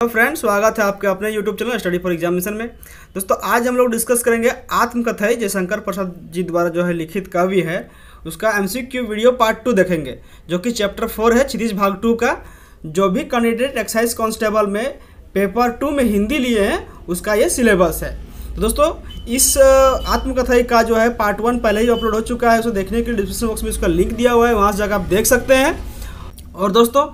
तो फ्रेंड्स, स्वागत है आपके अपने YouTube channel study for examination में। दोस्तों, आज हम लोग डिस्कस करेंगे आत्मकथाएं जयशंकर प्रसाद जी द्वारा जो है लिखित काव्य है, उसका एमसीक्यू वीडियो पार्ट 2 देखेंगे, जो कि चैप्टर 4 है क्षितिज भाग 2 का। जो भी कैंडिडेट एक्साइज कांस्टेबल में पेपर 2 में हिंदी लिए हैं उसका ये सिलेबस है। तो दोस्तों, इस आत्मकथाएं का जो है पार्ट 1 पहले ही अपलोड हो चुका है। उसे देखने के लिए डिस्क्रिप्शन बॉक्स में उसका लिंक दिया हुआ है, वहाँ से जाकर आप देख सकते हैं। और दोस्तों,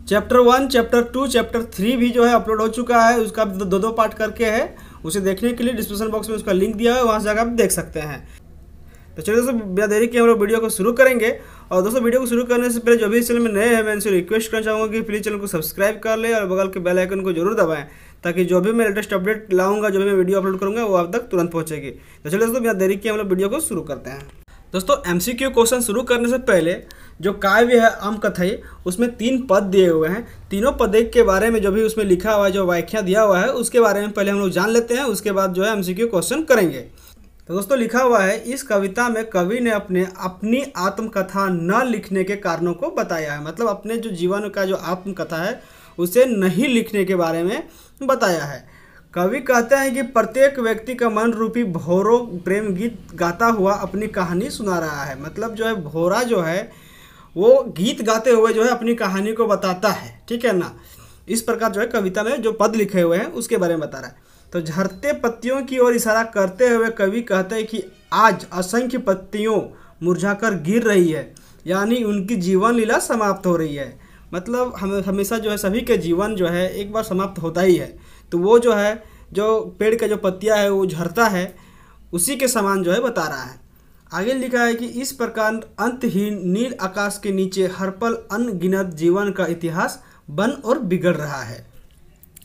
चैप्टर 1, चैप्टर 2, चैप्टर 3 भी जो है अपलोड हो चुका है, उसका दो पार्ट करके है। उसे देखने के लिए डिस्क्रिप्शन बॉक्स में उसका लिंक दिया है, वहाँ से जाकर आप देख सकते हैं। तो चलिए दोस्तों, बिना देरी के हम लोग वीडियो को शुरू करेंगे। और दोस्तों, वीडियो को शुरू करने से पहले जो भी इस चैनल में नए हैं, मैं इनसे रिक्वेस्ट करना चाहूँगा कि प्लीज़ चैनल को सब्सक्राइब कर ले और बगल के बेल आइकन को जरूर दबाएं, ताकि जो भी मैं लेटेस्ट अपडेट लाऊंगा, जो भी मैं वीडियो अपलोड करूँगा, वो आप तक तुरंत पहुँचेगी। तो चलिए दोस्तों, बिना देरी के हम लोग वीडियो को शुरू करते हैं। दोस्तों, एमसीक्यू क्वेश्चन शुरू करने से पहले जो काव्य है आत्मकथाएं, उसमें 3 पद दिए हुए हैं। तीनों पद के बारे में जो भी उसमें लिखा हुआ है, जो व्याख्या दिया हुआ है, उसके बारे में पहले हम लोग जान लेते हैं, उसके बाद जो है एमसीक्यू क्वेश्चन करेंगे। तो दोस्तों, लिखा हुआ है, इस कविता में कवि ने अपनी आत्मकथा न लिखने के कारणों को बताया है। मतलब अपने जो जीवन का जो आत्मकथा है उसे नहीं लिखने के बारे में बताया है। कवि कहते हैं कि प्रत्येक व्यक्ति का मन रूपी भौरों प्रेम गीत गाता हुआ अपनी कहानी सुना रहा है। मतलब जो है भौरा जो है वो गीत गाते हुए जो है अपनी कहानी को बताता है, ठीक है ना। इस प्रकार जो है कविता में जो पद लिखे हुए हैं उसके बारे में बता रहा है। तो झड़ते पत्तियों की ओर इशारा करते हुए कवि कहते हैं कि आज असंख्य पत्तियों मुरझाकर गिर रही है, यानी उनकी जीवन लीला समाप्त हो रही है। मतलब हमेशा जो है सभी के जीवन जो है एक बार समाप्त होता ही है। तो वो जो है जो पेड़ का जो पत्तियां है वो झड़ता है, उसी के समान जो है बता रहा है। आगे लिखा है कि इस प्रकार अंतहीन नील आकाश के नीचे हर पल अनगिनत जीवन का इतिहास बन और बिगड़ रहा है।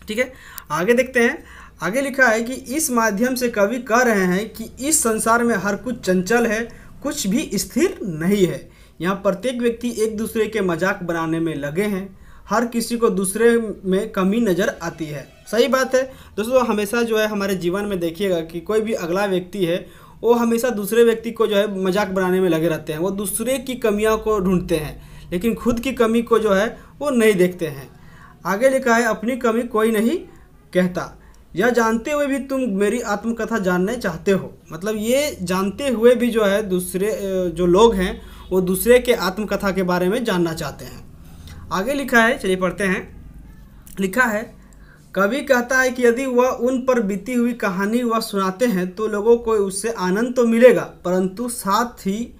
ठीक है, आगे देखते हैं। आगे लिखा है कि इस माध्यम से कवि कह रहे हैं कि इस संसार में हर कुछ चंचल है, कुछ भी स्थिर नहीं है। यहाँ प्रत्येक व्यक्ति एक दूसरे के मजाक बनाने में लगे हैं, हर किसी को दूसरे में कमी नज़र आती है। सही बात है दोस्तों, हमेशा जो है हमारे जीवन में देखिएगा कि कोई भी अगला व्यक्ति है वो हमेशा दूसरे व्यक्ति को जो है मजाक बनाने में लगे रहते हैं। वो दूसरे की कमियों को ढूंढते हैं, लेकिन खुद की कमी को जो है वो नहीं देखते हैं। आगे लिखा है, अपनी कमी कोई नहीं कहता, यह जानते हुए भी तुम मेरी आत्मकथा जानने चाहते हो। मतलब ये जानते हुए भी जो है दूसरे जो लोग हैं वो दूसरे के आत्मकथा के बारे में जानना चाहते हैं। आगे लिखा है, चलिए पढ़ते हैं। लिखा है, कवि कहता है कि यदि वह उन पर बीती हुई कहानी वह सुनाते हैं तो लोगों को उससे आनंद तो मिलेगा, परंतु साथ ही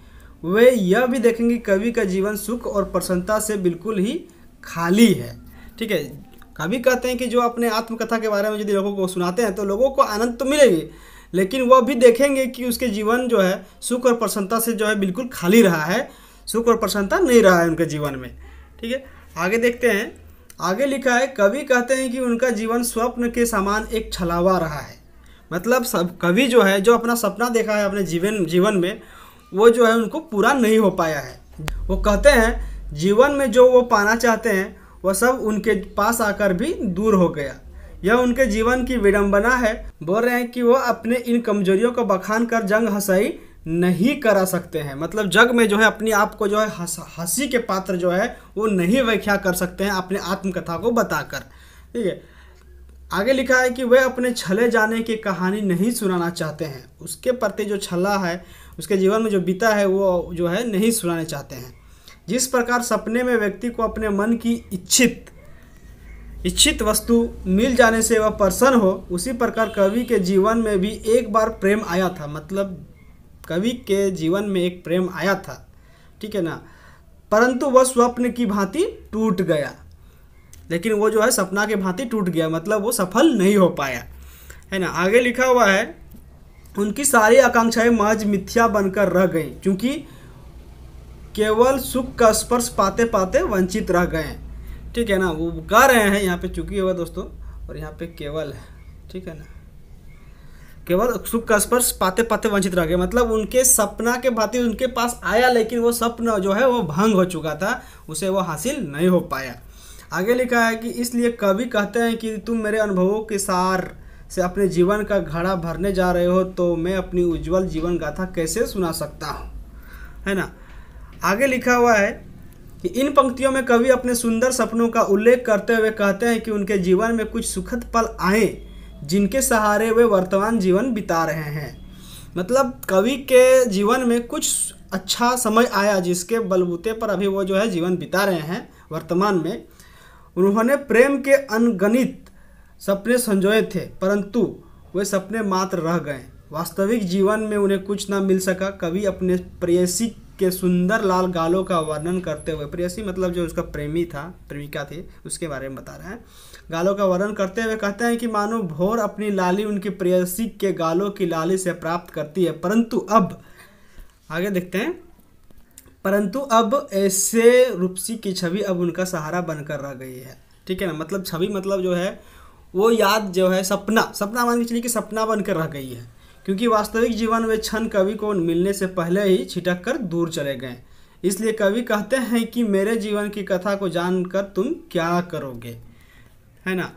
वे यह भी देखेंगे कि कवि का जीवन सुख और प्रसन्नता से बिल्कुल ही खाली है। ठीक है, कवि कहते हैं कि जो अपने आत्मकथा के बारे में यदि लोगों को सुनाते हैं तो लोगों को आनंद तो मिलेगी, लेकिन वह भी देखेंगे कि उसके जीवन जो है सुख और प्रसन्नता से जो है बिल्कुल खाली रहा है, सुख और प्रसन्नता नहीं रहा है उनके जीवन में। ठीक है, आगे देखते हैं। आगे लिखा है, कवि कहते हैं कि उनका जीवन स्वप्न के समान एक छलावा रहा है। मतलब सब कवि जो है जो अपना सपना देखा है अपने जीवन में, वो जो है उनको पूरा नहीं हो पाया है। वो कहते हैं जीवन में जो वो पाना चाहते हैं वह सब उनके पास आकर भी दूर हो गया। यह उनके जीवन की विडंबना है। बोल रहे हैं कि वो अपने इन कमजोरियों को बखान कर जंग हंसाई नहीं करा सकते हैं। मतलब जग में जो है अपने आप को जो है हंसी के पात्र जो है वो नहीं व्याख्या कर सकते हैं अपने आत्मकथा को बताकर। ठीक है, आगे लिखा है कि वे अपने छले जाने की कहानी नहीं सुनाना चाहते हैं। उसके प्रति जो छला है, उसके जीवन में जो बीता है, वो जो है नहीं सुनाने चाहते हैं। जिस प्रकार सपने में व्यक्ति को अपने मन की इच्छित वस्तु मिल जाने से वह प्रसन्न हो, उसी प्रकार कवि के जीवन में भी एक बार प्रेम आया था। मतलब कवि के जीवन में एक प्रेम आया था, ठीक है ना, परंतु वह स्वप्न की भांति टूट गया। लेकिन वो जो है सपना के भांति टूट गया, मतलब वो सफल नहीं हो पाया, है ना। आगे लिखा हुआ है, उनकी सारी आकांक्षाएं महज मिथ्या बनकर रह गई, क्योंकि केवल सुख का स्पर्श पाते पाते वंचित रह गए। ठीक है ना, वो कह रहे हैं यहाँ पे चूंकि होगा दोस्तों, और यहाँ पे केवल है, ठीक है ना, केवल सुख का स्पर्श पाते पाते वंचित रह गए। मतलब उनके सपना के भांति उनके पास आया, लेकिन वो सपना जो है वो भंग हो चुका था, उसे वो हासिल नहीं हो पाया। आगे लिखा है कि इसलिए कवि कहते हैं कि तुम मेरे अनुभवों के सार से अपने जीवन का घड़ा भरने जा रहे हो, तो मैं अपनी उज्जवल जीवन गाथा कैसे सुना सकता हूँ, है ना। आगे लिखा हुआ है कि इन पंक्तियों में कवि अपने सुंदर सपनों का उल्लेख करते हुए कहते हैं कि उनके जीवन में कुछ सुखद पल आए जिनके सहारे वे वर्तमान जीवन बिता रहे हैं। मतलब कवि के जीवन में कुछ अच्छा समय आया जिसके बलबूते पर अभी वो जो है जीवन बिता रहे हैं वर्तमान में। उन्होंने प्रेम के अनगणित सपने संजोए थे, परंतु वे सपने मात्र रह गए। वास्तविक जीवन में उन्हें कुछ ना मिल सका। कवि अपने प्रेयसी के सुंदर लाल गालों का वर्णन करते हुए, प्रेयसी मतलब जो उसका प्रेमी था, प्रेमिका थी, उसके बारे में बता रहे हैं, गालों का वर्णन करते हुए कहते हैं कि मानो भोर अपनी लाली उनकी प्रेयसी के गालों की लाली से प्राप्त करती है, परंतु अब आगे देखते हैं, परंतु अब ऐसे रूपसी की छवि अब उनका सहारा बनकर रह गई है। ठीक है ना, मतलब छवि मतलब जो है वो याद जो है सपना मान के चलिए कि सपना बनकर रह गई है, क्योंकि वास्तविक जीवन में क्षण कवि को मिलने से पहले ही छिटक कर दूर चले गए। इसलिए कवि कहते हैं कि मेरे जीवन की कथा को जानकर तुम क्या करोगे, है ना।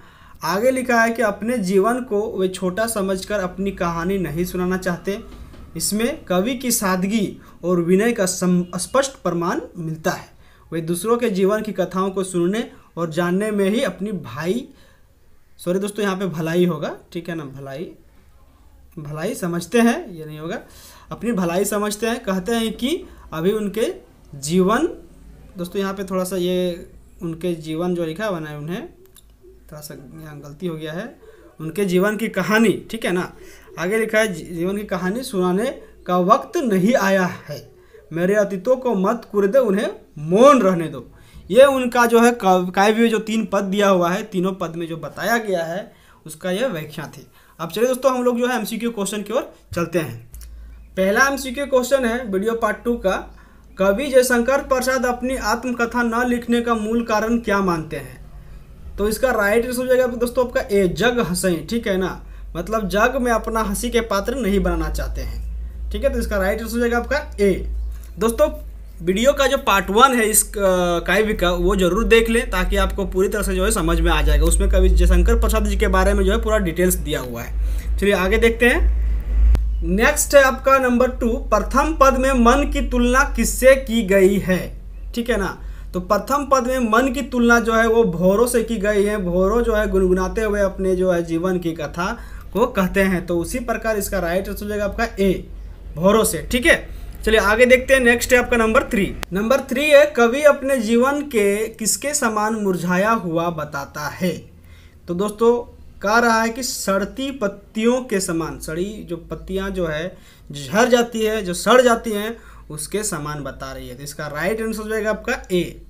आगे लिखा है कि अपने जीवन को वे छोटा समझकर अपनी कहानी नहीं सुनाना चाहते। इसमें कवि की सादगी और विनय का स्पष्ट प्रमाण मिलता है। वे दूसरों के जीवन की कथाओं को सुनने और जानने में ही अपनी यहाँ पे भलाई होगा, ठीक है ना, भलाई समझते हैं, ये नहीं होगा, अपनी भलाई समझते हैं। कहते हैं कि अभी उनके जीवन, दोस्तों यहाँ पे थोड़ा सा ये उनके जीवन जो लिखा हुआ है उन्हें थोड़ा सा यहाँ गलती हो गया है, उनके जीवन की कहानी, ठीक है ना, आगे लिखा है जीवन की कहानी सुनाने का वक्त नहीं आया है। मेरे अतीतों को मत कुरेदो, उन्हें मौन रहने दो। ये उनका जो है काव्य में जो 3 पद दिया हुआ है, तीनों पद में जो बताया गया है उसका यह व्याख्या थी। अब चलिए दोस्तों हम लोग जो है एमसीक्यू क्वेश्चन की ओर चलते हैं। पहला एमसीक्यू क्वेश्चन है वीडियो पार्ट 2 का, कवि जयशंकर प्रसाद अपनी आत्मकथा न लिखने का मूल कारण क्या मानते हैं? तो इसका राइट आंसर हो जाएगा दोस्तों आपका ए, जग हंसई, ठीक है ना, मतलब जग में अपना हंसी के पात्र नहीं बनाना चाहते हैं, ठीक है। तो इसका राइट आंसर हो जाएगा आपका ए। दोस्तों वीडियो का जो पार्ट 1 है इस काव्य का वो जरूर देख लें ताकि आपको पूरी तरह से जो है समझ में आ जाएगा। उसमें कवि जयशंकर प्रसाद जी के बारे में जो है पूरा डिटेल्स दिया हुआ है। चलिए आगे देखते हैं। नेक्स्ट है आपका नंबर 2, प्रथम पद में मन की तुलना किससे की गई है? ठीक है ना, तो प्रथम पद में मन की तुलना जो है वो भौरों से की गई है। भौरों जो है गुनगुनाते हुए अपने जो है जीवन की कथा को कहते हैं, तो उसी प्रकार इसका राइट आंसर हो जाएगा आपका ए, भौरों से, ठीक है। चलिए आगे देखते हैं। नेक्स्ट है आपका नंबर 3। नंबर 3 है कवि अपने जीवन के किसके समान मुरझाया हुआ बताता है? तो दोस्तों कह रहा है कि सड़ती पत्तियों के समान, सड़ी जो पत्तियां जो है झड़ जाती है, जो सड़ जाती हैं, उसके समान बता रही है। तो इसका राइट आंसर हो जाएगा आपका ए,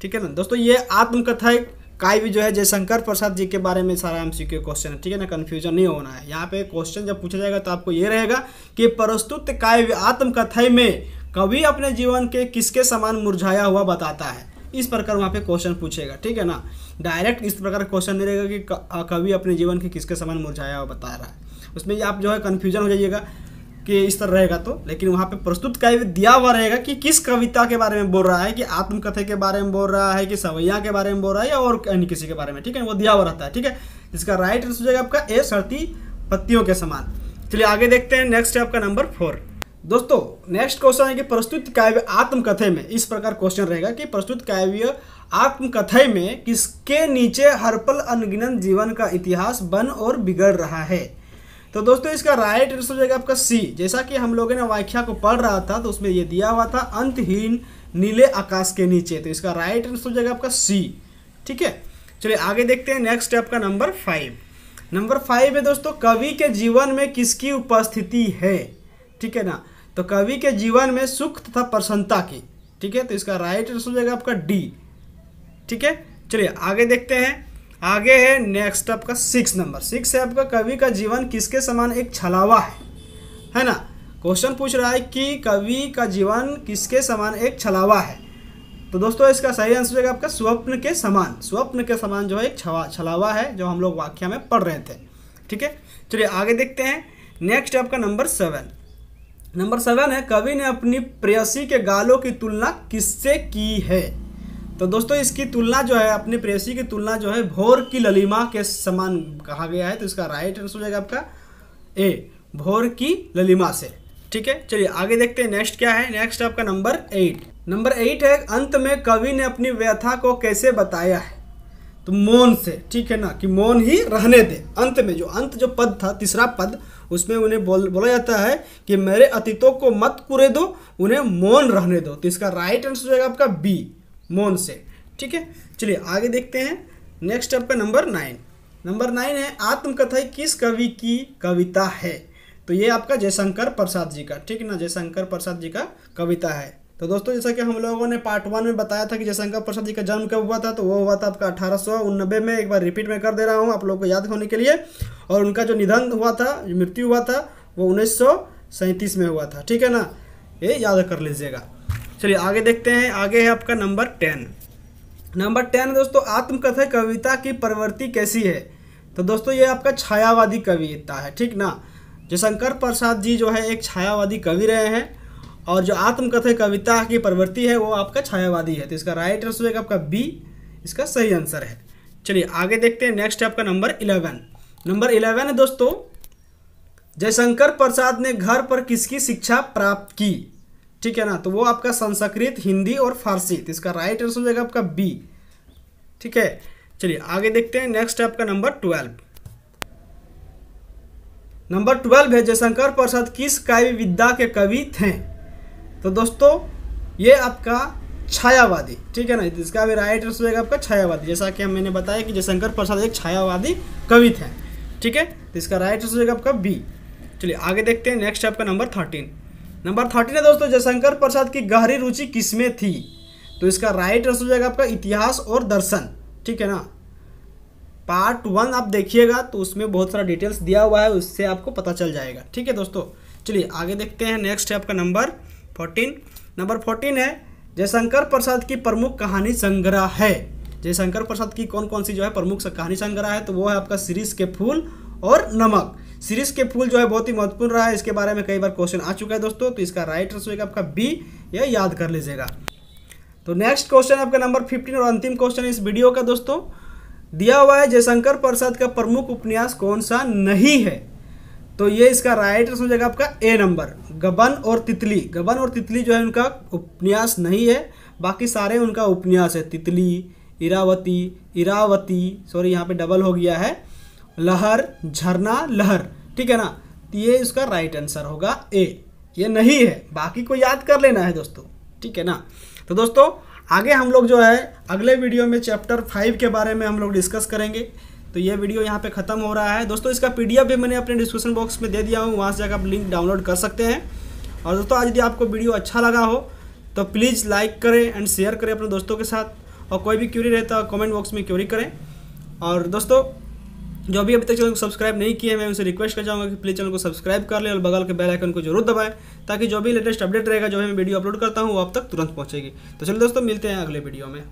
ठीक है ना। दोस्तों ये आत्मकथा काव्य जो है जयशंकर प्रसाद जी के बारे में सारा एमसीक्यू क्वेश्चन है, ठीक है ना, कंफ्यूजन नहीं होना है। यहाँ पे क्वेश्चन जब पूछा जाएगा तो आपको ये रहेगा कि प्रस्तुत काव्य आत्मकथा में कवि अपने जीवन के किसके समान मुरझाया हुआ बताता है, इस प्रकार वहाँ पे क्वेश्चन पूछेगा, ठीक है ना। डायरेक्ट इस प्रकार क्वेश्चन नहीं रहेगा कि कवि अपने जीवन के किसके समान मुरझाया हुआ बता रहा है, उसमें आप जो है कन्फ्यूजन हो जाइएगा कि इस तरह रहेगा तो। लेकिन वहाँ पे प्रस्तुत काव्य दिया हुआ रहेगा कि किस कविता के बारे में बोल रहा है, कि आत्मकथा के बारे में बोल रहा है, कि सवैया के बारे में बोल रहा है, या और किसी के बारे में, ठीक है, वो दिया हुआ रहता है, ठीक है। इसका राइट आंसर हो जाएगा आपका ए, सड़ती पत्तियों के समान। चलिए आगे देखते हैं। नेक्स्ट है आपका नंबर 4। दोस्तों नेक्स्ट क्वेश्चन है कि प्रस्तुत काव्य आत्मकथा में, इस प्रकार क्वेश्चन रहेगा कि प्रस्तुत काव्य आत्मकथा में किसके नीचे हर पल अनगिनत जीवन का इतिहास बन और बिगड़ रहा है? तो दोस्तों इसका राइट आंसर हो जाएगा आपका सी। जैसा कि हम लोगों ने व्याख्या को पढ़ रहा था तो उसमें ये दिया हुआ था अंतहीन नीले आकाश के नीचे, तो इसका राइट आंसर हो जाएगा आपका सी, ठीक है। चलिए आगे देखते हैं। नेक्स्ट है आपका नंबर 5। नंबर 5 है दोस्तों कवि के जीवन में किसकी उपस्थिति है? ठीक है ना, तो कवि के जीवन में सुख तथा प्रसन्नता की, ठीक है, तो इसका राइट आंसर हो जाएगा आपका डी, ठीक है। चलिए आगे देखते हैं। आगे है नेक्स्ट आपका 6 नंबर। 6 है आपका कवि का जीवन किसके समान एक छलावा है ना। क्वेश्चन पूछ रहा है कि कवि का जीवन किसके समान एक छलावा है, तो दोस्तों इसका सही आंसर हो जाएगा आपका स्वप्न के समान। स्वप्न के समान जो है एक छलावा है, जो हम लोग व्याख्या में पढ़ रहे थे, ठीक है। चलिए आगे देखते हैं। नेक्स्ट है आपका नंबर 7। नंबर 7 है कवि ने अपनी प्रेयसी के गालों की तुलना किससे की है? तो दोस्तों इसकी तुलना जो है, अपनी प्रेयसी की तुलना जो है भोर की ललिमा के समान कहा गया है, तो इसका राइट आंसर हो जाएगा आपका ए, भोर की ललिमा से, ठीक है, चलिए आगे देखते हैं नेक्स्ट क्या है। नेक्स्ट आपका नंबर 8। नंबर 8 है, अंत में कवि ने अपनी व्यथा को कैसे बताया है? तो मौन से, ठीक है ना, कि मौन ही रहने दे। अंत में जो पद था, तीसरा पद, उसमें उन्हें बोला जाता है कि मेरे अतीतों को मत कुरे दो, उन्हें मौन रहने दो। तो इसका राइट आंसर हो जाएगा आपका बी, मौन से। ठीक है, चलिए आगे देखते हैं। नेक्स्ट आपका नंबर 9। नंबर 9 है, आत्मकथा किस कवि की कविता है? तो ये आपका जयशंकर प्रसाद जी का, ठीक है ना, जयशंकर प्रसाद जी का कविता है। तो दोस्तों जैसा कि हम लोगों ने पार्ट 1 में बताया था कि जयशंकर प्रसाद जी का जन्म कब हुआ था, तो वो हुआ था आपका 1889 में। एक बार रिपीट में कर दे रहा हूँ आप लोगों को याद होने के लिए। और उनका जो निधन हुआ था, मृत्यु हुआ था, वो 1937 में हुआ था। ठीक है ना, ये याद कर लीजिएगा। चलिए आगे देखते हैं। आगे है आपका नंबर 10। नंबर 10 दोस्तों, आत्मकथा कविता की प्रवृत्ति कैसी है? तो दोस्तों ये आपका छायावादी कविता है, ठीक ना। जयशंकर प्रसाद जी जो है एक छायावादी कवि रहे हैं, और जो आत्मकथा कविता की प्रवृत्ति है वो आपका छायावादी है। तो इसका राइट आंसर होगा आपका बी, इसका सही आंसर है। चलिए आगे देखते हैं। नेक्स्ट है आपका नंबर 11। नंबर 11 है दोस्तों, जयशंकर प्रसाद ने घर पर किसकी शिक्षा प्राप्त की? ठीक है ना, तो वो आपका संस्कृत, हिंदी और फारसी। तो इसका राइट आंसर हो जाएगा आपका बी। ठीक है, चलिए आगे देखते हैं। नेक्स्ट है आपका नंबर 12। नंबर 12 है, जयशंकर प्रसाद किस काव्य विद्या के कवि थे? तो दोस्तों ये आपका छायावादी, ठीक है ना, इसका भी राइट आंसर होगा आपका छायावादी। जैसा कि मैंने बताया कि जयशंकर प्रसाद एक छायावादी कवि थे। ठीक है, तो इसका राइट आंसर होगा आपका बी। चलिए आगे देखते हैं। नेक्स्ट आपका नंबर 13। नंबर 13 है दोस्तों, जयशंकर प्रसाद की गहरी रुचि किसमें थी? तो इसका राइट आंसर हो जाएगा आपका इतिहास और दर्शन। ठीक है ना, पार्ट 1 आप देखिएगा तो उसमें बहुत सारा डिटेल्स दिया हुआ है, उससे आपको पता चल जाएगा। ठीक है दोस्तों, चलिए आगे देखते हैं। नेक्स्ट है आपका नंबर 14। नंबर 14 है, जयशंकर प्रसाद की प्रमुख कहानी संग्रह है। जयशंकर प्रसाद की कौन कौन सी जो है प्रमुख कहानी संग्रह है? तो वो है आपका शिरीष के फूल और नमक। शिरीष के फूल जो है बहुत ही महत्वपूर्ण रहा है, इसके बारे में कई बार क्वेश्चन आ चुका है दोस्तों। तो इसका राइट आंसर होगा आपका बी, यह याद कर लीजिएगा। तो नेक्स्ट क्वेश्चन आपका नंबर 15 और अंतिम क्वेश्चन इस वीडियो का दोस्तों दिया हुआ है, जयशंकर प्रसाद का प्रमुख उपन्यास कौन सा नहीं है? तो ये इसका राइट आंसर हो जाएगा आपका ए नंबर, गबन और तितली। गबन और तितली जो है उनका उपन्यास नहीं है, बाकी सारे उनका उपन्यास है। तितली, इरावती, सॉरी यहाँ पे डबल हो गया है, लहर, झरना, लहर। ठीक है ना, तो ये इसका राइट आंसर होगा ए, ये नहीं है। बाकी को याद कर लेना है दोस्तों। ठीक है ना, तो दोस्तों आगे हम लोग जो है अगले वीडियो में चैप्टर 5 के बारे में हम लोग डिस्कस करेंगे। तो ये वीडियो यहाँ पे ख़त्म हो रहा है दोस्तों। इसका PDF भी मैंने अपने डिस्क्रिप्शन बॉक्स में दे दिया हूँ, वहाँ से जाकर आप लिंक डाउनलोड कर सकते हैं। और दोस्तों आज यदि आपको वीडियो अच्छा लगा हो तो प्लीज़ लाइक करें एंड शेयर करें अपने दोस्तों के साथ, और कोई भी क्वेरी रहता है कमेंट बॉक्स में क्वेरी करें। और दोस्तों जो भी अभी तक चैनल को सब्सक्राइब नहीं किए, मैं उनसे रिक्वेस्ट कर जाऊँगा कि प्लीज़ चैनल को सब्सक्राइब कर ले और बगल के बेल आइकन को जरूर दबाएं, ताकि जो भी लेटेस्ट अपडेट रहेगा, जो भी मैं वीडियो अपलोड करता हूँ, वो आप तक तुरंत पहुँचेगी। तो चलिए दोस्तों मिलते हैं अगले वीडियो में।